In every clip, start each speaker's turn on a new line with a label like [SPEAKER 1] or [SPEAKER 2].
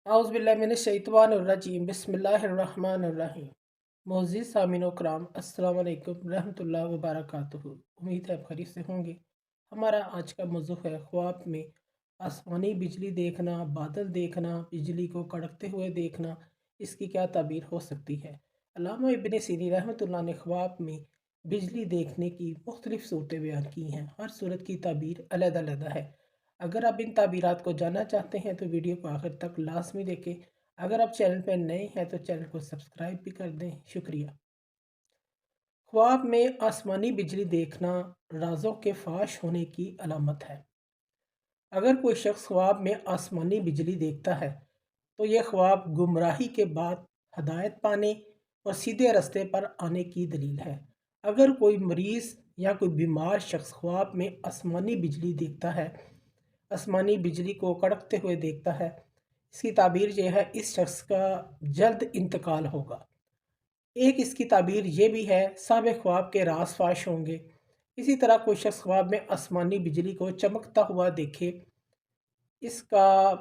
[SPEAKER 1] औज़ुबिल्लाहिमिनश्शैतानिर्रजीम बिस्मिल्लाहिर्रहमानिर्रहीम। मोअज़्ज़िज़ सामीन व कराम, अस्सलामु अलैकुम रहमतुल्लाहि व बरकातुहू। उम्मीद है आप खैरियत से होंगे। हमारा आज का मौज़ू है ख्वाब में आसमानी बिजली देखना, बादल देखना, बिजली को कड़कते हुए देखना, इसकी क्या ताबीर हो सकती है। अल्लामा इब्न सीरी रहमतुल्लाह ने ख्वाब में बिजली देखने की मुख्तलिफ़ सूरतें बयान की हैं। हर सूरत की ताबीर अलग-अलग है। अगर आप इन ताबीरात को जानना चाहते हैं तो वीडियो को आखिर तक लाजमी देखें। अगर आप चैनल पर नए हैं तो चैनल को सब्सक्राइब भी कर दें। शुक्रिया। ख्वाब में आसमानी बिजली देखना राजों के फाश होने की अलामत है। अगर कोई शख्स ख्वाब में आसमानी बिजली देखता है तो यह ख्वाब गुमराही के बाद हदायत पाने और सीधे रास्ते पर आने की दलील है। अगर कोई मरीज़ या कोई बीमार शख्स ख्वाब में आसमानी बिजली देखता है, आसमानी बिजली को कड़कते हुए देखता है, इसकी ताबीर यह है इस शख्स का जल्द इंतकाल होगा। एक इसकी ताबीर ये भी है साहिब ख्वाब के राज फाश होंगे। इसी तरह कोई शख्स ख्वाब में आसमानी बिजली को चमकता हुआ देखे, इसका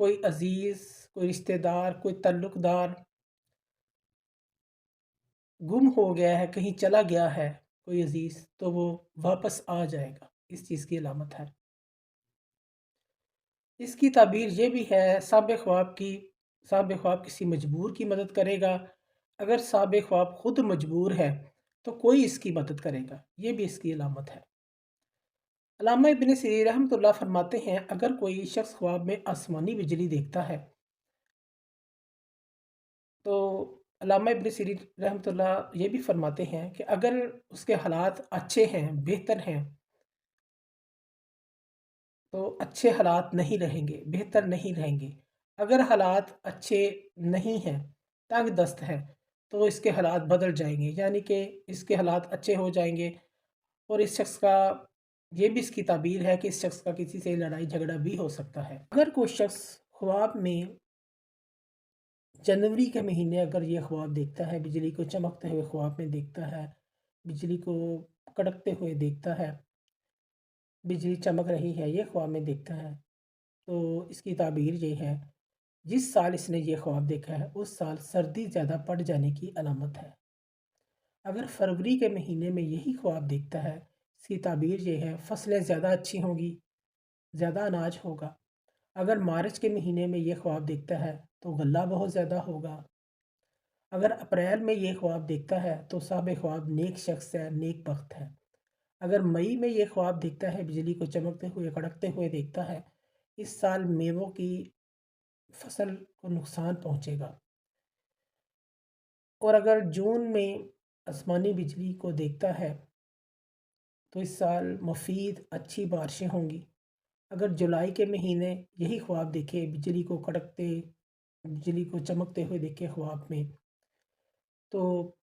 [SPEAKER 1] कोई अजीज़, कोई रिश्तेदार, कोई ताल्लुक़दार गुम हो गया है, कहीं चला गया है कोई अजीज़, तो वो वापस आ जाएगा, इस चीज़ की अलामत है। इसकी ताबीर ये भी है साहिब ख्वाब किसी मजबूर की मदद करेगा। अगर साहिब ख्वाब खुद मजबूर है तो कोई इसकी मदद करेगा, ये भी इसकी अलामत है। अल्लामा इब्न सीरीन रहमतुल्लाह फरमाते हैं अगर कोई शख्स ख्वाब में आसमानी बिजली देखता है तो अल्लामा इब्न सीरीन रहमतुल्लाह ये भी फरमाते हैं कि अगर उसके हालात अच्छे हैं, बेहतर हैं, तो अच्छे हालात नहीं रहेंगे, बेहतर नहीं रहेंगे। अगर हालात अच्छे नहीं हैं, तंग दस्त है, तो इसके हालात बदल जाएंगे, यानी कि इसके हालात अच्छे हो जाएंगे। और इस शख्स का ये भी इसकी ताबीर है कि इस शख्स का किसी से लड़ाई झगड़ा भी हो सकता है। अगर कोई शख्स ख्वाब में जनवरी के महीने अगर ये ख्वाब देखता है, बिजली को चमकते हुए ख्वाब में देखता है, बिजली को कड़कते हुए देखता है, बिजली चमक रही है, ये ख्वाब में देखता है, तो इसकी ताबीर ये है जिस साल इसने ये ख्वाब देखा है उस साल सर्दी ज़्यादा पड़ जाने की अलामत है। अगर फरवरी के महीने में यही ख्वाब देखता है, इसकी ताबीर ये है फसलें ज़्यादा अच्छी होंगी, ज़्यादा अनाज होगा। अगर मार्च के महीने में ये ख्वाब देखता है तो गल्ला बहुत ज़्यादा होगा। अगर अप्रैल में ये ख्वाब देखता है तो साहिब ख्वाब नेक शख्स है, नेक बख्त है। अगर मई में ये ख्वाब देखता है, बिजली को चमकते हुए कड़कते हुए देखता है, इस साल मेवों की फसल को नुकसान पहुंचेगा। और अगर जून में आसमानी बिजली को देखता है तो इस साल मुफीद अच्छी बारिशें होंगी। अगर जुलाई के महीने यही ख्वाब देखे, बिजली को चमकते हुए देखे ख्वाब में, तो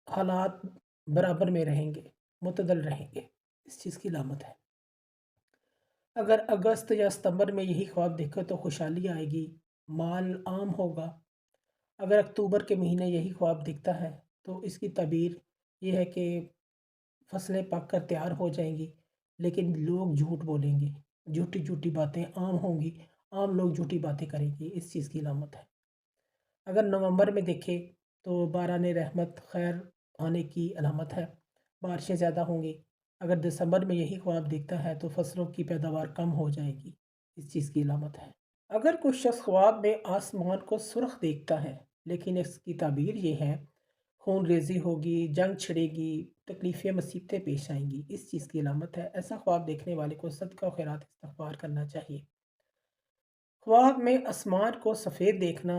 [SPEAKER 1] हालात बराबर में रहेंगे, मुतदल रहेंगे, इस चीज़ की अलामत है। अगर अगस्त या सितंबर में यही ख्वाब देखो तो खुशहाली आएगी, माल आम होगा। अगर अक्टूबर के महीने यही ख्वाब दिखता है तो इसकी ताबीर ये है कि फसलें पक कर तैयार हो जाएंगी, लेकिन लोग झूठ बोलेंगे, झूठी झूठी बातें आम होंगी, आम लोग झूठी बातें करेंगे, इस चीज़ की अलामत है। अगर नवंबर में देखें तो बारान रहमत खैर आने की अलामत है, बारिशें ज़्यादा होंगी। अगर दिसंबर में यही ख्वाब दिखता है तो फसलों की पैदावार कम हो जाएगी, इस चीज़ की अलामत है। अगर कोई शख्स ख्वाब में आसमान को सुर्ख देखता है लेकिन इसकी ताबीर ये है खून रेज़ी होगी, जंग छिड़ेगी, तकलीफ़ें मुसीबतें पेश आएंगी, इस चीज़ की अलामत है। ऐसा ख्वाब देखने वाले को सदका और खैरात इस्तग़फ़ार करना चाहिए। ख्वाब में आसमान को सफ़ेद देखना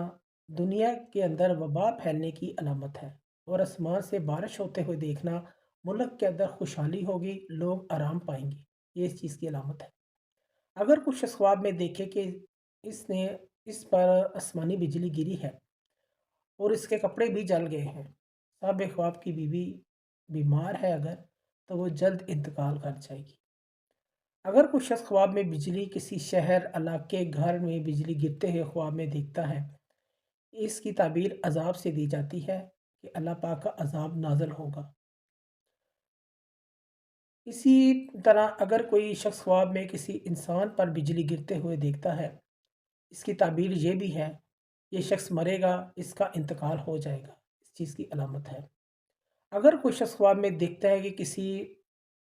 [SPEAKER 1] दुनिया के अंदर वबा फैलने की अलामत है। और आसमान से बारिश होते हुए देखना मुल्क के अंदर खुशहाली होगी, लोग आराम पाएंगे, ये इस चीज़ की अलामत है। अगर कुछ शख्स ख्वाब में देखे कि इसने इस पर आसमानी बिजली गिरी है और इसके कपड़े भी जल गए हैं, साहिब ख्वाब की बीवी बीमार है अगर, तो वो जल्द इंतकाल कर जाएगी। अगर कुछ शख्स ख्वाब में बिजली किसी शहर, इलाके, घर में बिजली गिरते हुए ख्वाब में देखता है, इसकी ताबीर अज़ाब से दी जाती है कि अल्लाह पाक का अज़ाब नाज़िल होगा। اسی طرح اگر کوئی شخص خواب میں کسی انسان پر بجلی گرتے ہوئے دیکھتا ہے، اس کی تعبیر یہ بھی ہے، یہ شخص مرے گا، اس کا انتقال ہو جائے گا، اس چیز کی علامت ہے۔ اگر کوئی شخص خواب میں دیکھتا ہے کہ کسی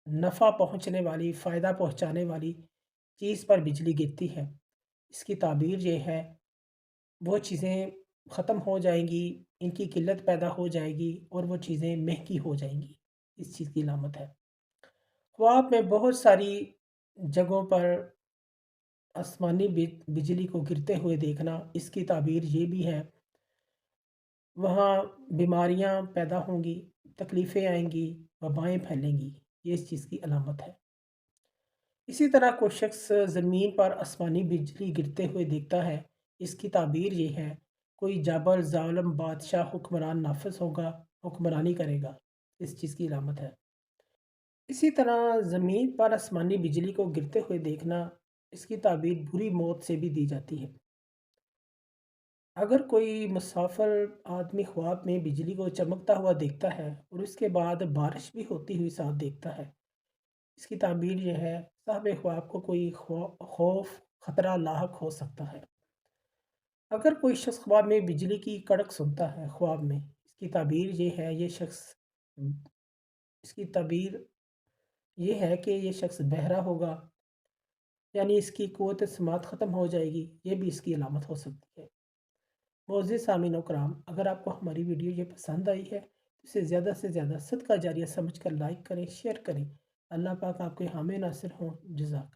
[SPEAKER 1] نفع پہنچنے والی، فائدہ پہنچانے والی چیز پر بجلی گرتی ہے، اس کی تعبیر یہ ہے، وہ چیزیں ختم ہو جائیں گی، ان کی قلت پیدا ہو جائے گی اور وہ چیزیں مہنگی ہو جائیں گی، اس چیز کی علامت ہے۔ خواب میں بہت ساری جگہوں پر آسمانی بجلی کو گرتے ہوئے دیکھنا، اس کی تعبیر یہ بھی ہے، وہاں بیماریاں پیدا ہوں گی، تکلیفیں آئیں گی، وبائیں پھیلیں گی، یہ اس چیز کی علامت ہے۔ اسی طرح کوئی شخص زمین پر آسمانی بجلی گرتے ہوئے دیکھتا ہے، اس کی تعبیر یہ ہے، کوئی جابر ظالم بادشاہ حکمران نافذ ہوگا، حکمرانی کرے گا، اس چیز کی علامت ہے۔ اسی طرح زمین پر آسمانی بجلی کو گرتے ہوئے دیکھنا، اس کی تعبیر بری موت سے بھی دی جاتی ہے۔ اگر کوئی مسافر آدمی خواب میں بجلی کو چمکتا ہوا دیکھتا ہے اور اس کے بعد بارش بھی ہوتی ہوئی ساتھ دیکھتا ہے، اس کی تعبیر یہ ہے، صاحب خواب کو کوئی خوف، خطرہ لاحق ہو سکتا ہے۔ اگر کوئی شخص خواب میں بجلی کی کڑک سنتا ہے خواب میں، اس کی تعبیر یہ ہے، اس کی تعبیر یہ ہے کہ یہ شخص بہرا ہوگا، یعنی اس کی قوت سماعت ختم ہو جائے گی، یہ بھی اس کی علامت ہو سکتی ہے۔ معزز سامعین و کرام، اگر آپ کو ہماری ویڈیو یہ پسند آئی ہے تو اسے زیادہ سے زیادہ صدقہ جاریہ سمجھ کر لائک کریں، شیئر کریں۔ اللہ پاک آپ کے حامی ناصر ہوں۔ جزاک